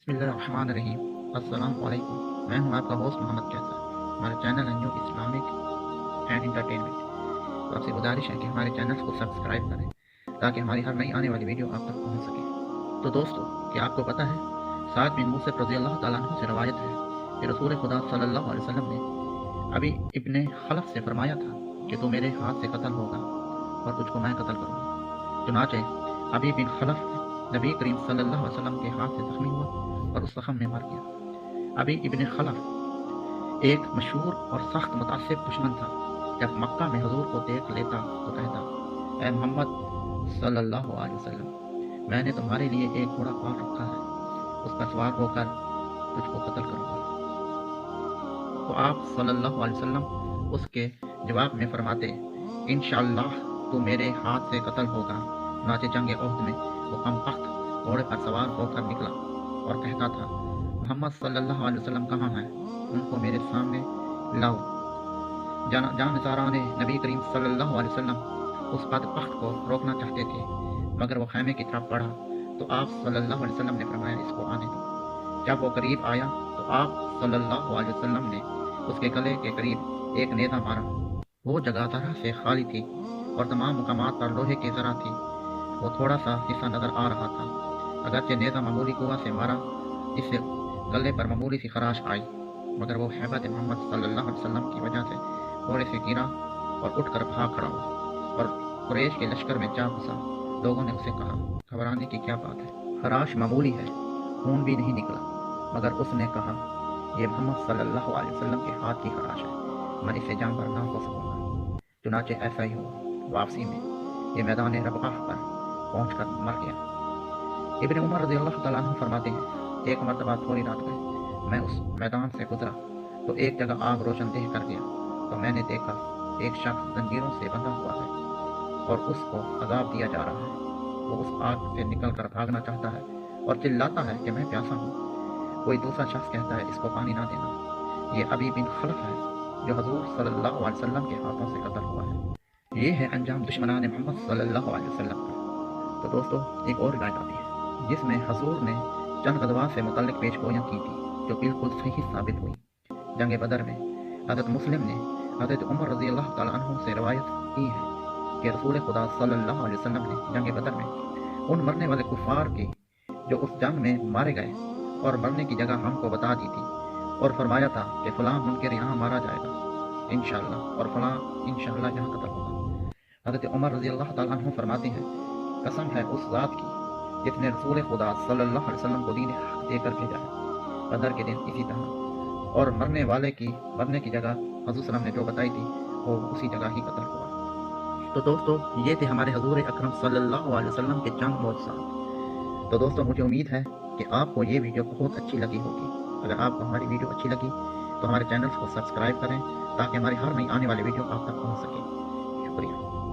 बिस्मिल्लाहिर्रहमानिर्रहीम। अस्सलाम वालेकुम। मैं हूं आपका होस्ट मोहम्मद कैसर। हमारा चैनल है न्यू इस्लामिक एंड इंटरटेनमेंट। तो आपसे गुजारिश है कि हमारे चैनल को सब्सक्राइब करें ताकि हमारी हर नई आने वाली वीडियो आप तक पहुंच सके। तो दोस्तों, क्या आपको पता है, साद बिन मूसा रज़ी अल्लाह तआला अन्हु से रवायत है कि रसूल खुदा सल्लल्लाहु अलैहि वसल्लम ने अभी इब्ने खलफ से फरमाया था कि तू मेरे हाथ से कत्ल होगा और तुझको मैं कत्ल करूँगा। चुनाचे अभी बिन खलफ नबी करीम सल्लल्लाहु अलैहि वसल्लम के हाथ से जख्मी हुआ और उस जख्म में मर गया। अभी इब्ने खलफ एक मशहूर और सख्त मुतासिब दुश्मन था। जब मक्का में हजूर को देख लेता तो कहता, ए मोहम्मद सल्लल्लाहु अलैहि वसल्लम, मैंने तुम्हारे लिए एक घोड़ा और रखा है, उस पर सवार होकर तुझको कत्ल करूंगा। तो आप सल्लल्लाहु अलैहि वसल्लम उसके जवाब में फरमाते, इंशाअल्लाह तू मेरे हाथ से कत्ल होगा। चुनांचे जंग उहद में वो कमबख्त घोड़े पर सवार होकर निकला और कहता था, मोहम्मद सल्लल्लाहु अलैहि वसल्लम कहाँ हैं? उनको मेरे सामने लाओ। जानसारा ने नबी करीम सल्लल्लाहु अलैहि वसल्लम उस बदबख्त को रोकना चाहते थे, मगर वो खैमे की तरफ बढ़ा तो आप सल्लल्लाहु अलैहि वसल्लम ने फरमाया, इसको आने दो। जब वो करीब आया तो आप सल्लल्लाहु अलैहि वसल्लम ने उसके गले के करीब एक नेज़ा मारा। वो जगह तरह से खाली थी और तमाम मुकामात पर लोहे की जरा थी। वो थोड़ा सा हिस्सा नजर आ रहा था। अगरचे नेज़ा मामूली कुआ से मारा, इससे गले पर मामूली सी खराश आई, मगर वो हैबत मोहम्मद सल्लल्लाहु अलैहि वसल्लम की वजह से घोड़े से गिरा और उठकर भाग खड़ा हुआ और कुरैश के लश्कर में जा घुसा। लोगों ने उसे कहा, घबराने की क्या बात है, खराश मामूली है, खून भी नहीं निकला। मगर उसने कहा, ये मोहम्मद सल्लल्लाहु अलैहि वसल्लम के हाथ की खराश है, मैं इससे जान पर ना हो सकूंगा। चुनाचे ऐसा ही हुआ। वापसी में ये मैदान रबआह पर पहुंचकर मर गया। इब्ने उमर रज़ी अल्लाह तआला अन्हु फरमाते हैं, एक मरतबा थोड़ी रात में मैं उस मैदान से गुजरा तो एक जगह आग रोशनदेह कर गया। तो मैंने देखा एक शख्स जंजीरों से बंधा हुआ है और उसको अजाब दिया जा रहा है। वो उस आग से निकलकर भागना चाहता है और चिल्लाता है कि मैं प्यासा हूँ। कोई दूसरा शख्स कहता है, इसको पानी ना देना। ये अबी बिन खलफ है जो हजूर सल्लल्लाहु अलैहि वसल्लम के हाथों से कत्ल हुआ है। ये है अंजाम दुश्मनान मोहम्मद सल्लल्लाहु अलैहि वसल्लम का। तो दोस्तों, एक और रिवायत आती है जिसमें हजूर ने चंद गज़वा से मुतल्लिक पेशगोइयाँ की थी जो बिल्कुल सही साबित हुई। जंग बदर में हज़रत मुस्लिम ने हज़रत उमर रज़ी अल्लाह तआला अन्हु से रवायत की है कि रसूल खुदा सल्लल्लाहु अलैहि वसल्लम ने जंग बदर में उन मरने वाले कुफ़ार की जो उस जंग में मारे गए और मरने की जगह हमको बता दी थी और फरमाया था कि फ़लाँ मुनकर यहाँ मारा जाएगा इंशाअल्लाह, और फ़लाँ इंशाअल्लाह यहाँ कत्ल होगा। हज़रत उमर रज़ी अल्लाह तआला अन्हु फरमाते हैं, कसम है उस ज़ात की जिसने रसूल खुदा सल्लल्लाहु अलैहि वसल्लम को दीन हक़ देकर भेजा है। बदर के दिन इसी तरह, और मरने वाले की मरने की जगह हज़रत सल्लम ने जो बताई थी वो उसी जगह ही कत्ल हुआ। तो दोस्तों, ये थे हमारे हजूर अकरम सल्लल्लाहु अलैहि वसल्लम के चंद मौजज़ात। तो दोस्तों, मुझे उम्मीद है कि आपको ये वीडियो बहुत अच्छी लगी होगी। अगर आपको हमारी वीडियो अच्छी लगी तो हमारे चैनल को सब्सक्राइब करें ताकि हमारी हर नई आने वाली वीडियो आप तक पहुँच सके। शुक्रिया।